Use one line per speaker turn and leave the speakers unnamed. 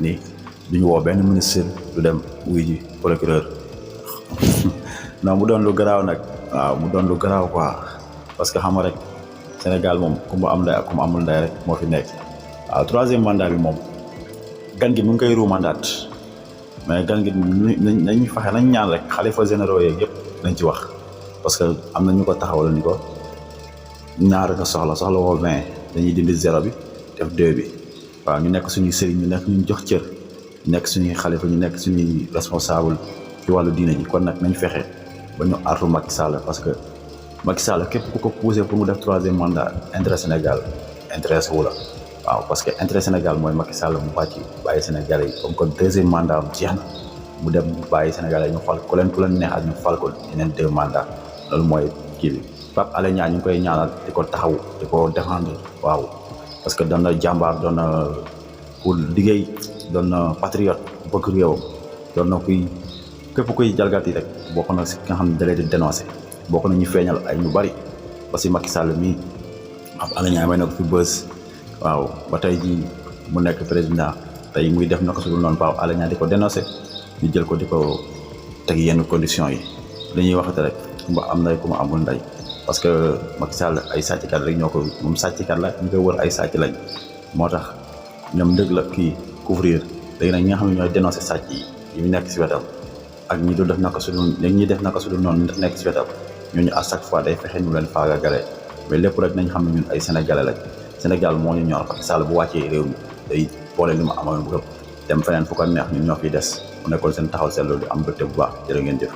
ni duñu woo benn ministre du dem wuy ji procureur non mu doon lu garaaw nag waaw mu doon lu garaaw quoi parce que xam nga rek Sénégal moom ku mu am ndey ak ku mu amul ndey rek moo fi nekk waaw troisième mandat bi moom gan gi mu ngi koy ruumandaat mais gan gi nañ fexe nañ ñaan rek xalifa généraux yeeg yëpp nañ ci wax parce que am na ñu ko taxawal ni ko ñaar nga soxla woo 20 dañuy dindi 0 bi def 2 bi waaw ñu nekk suñuy sëriñ ñu nekk ñu jox cër ñu nekk suñuy xalifa ñu nekk suñuy responsable ci wàllu diine ji kon nag nañ fexe ba ñu artu Macky Sall parce que Macky Sall képp ku ko poussé pour mu def troisième mandat intérêt Sénégal intéressé wu la waaw parce que intérêt Sénégal mooy Macky Sall mu wàcc bàyyi Sénégalais yi comme que deuxième mandat am jeex na mu dem bàyyi Sénégalais yi ñu fal ku leen neex ak ñu fal ko yeneen 2 mandats loolu mooy kii bi Pape Alé Niang ñu ngi koy ñaanal di ko taxaw di ko défendre waaw parce que doon na jàmbaar doon na ku liggéey doon na patriote bëgg réewam doon na kuy képp kuy jalgati rek bokk na si nga xam ne da leen di dénoncé bokk na ñu feeñal ay ñu bari ba si Macky Sall mii Pape Alé Niang may na ko fi bës waaw ba tey jii mu nekk président tey muy def naka su dul noonu Pape Alé Niang di ko dénoncé ñu jël ko di ko teg yenn conditions yi li ñuy waxate rek ku ma am ndey ku ma amul ndey parce que Macky Sall ay sàcckat rek ñoo ko moom sàcckat la ñu koy wër ay sàcc lañ moo tax ñoom ndëg la kii couvrir léegi nag ñi nga xam ne ñooy dénoncé sàcc yi ñu nekk si wetam ak ñi dul def naka su dul ñi def naka su dul noonu nekk si wetam ñooñu à chaque fois day fexe ñu leen faagagale mais lépp rek nañ xam ne ñun ay sénégalais lañ Sénégal moo ñu ñor Macky Sall bu wàccee réew mi day boole li mu amoon bu ëpp dem feneen fu ko neex ñun ñoo fiy des mu nekkoon seen taxaw seetlu di am bëtte bu baax jërë ngeen jëf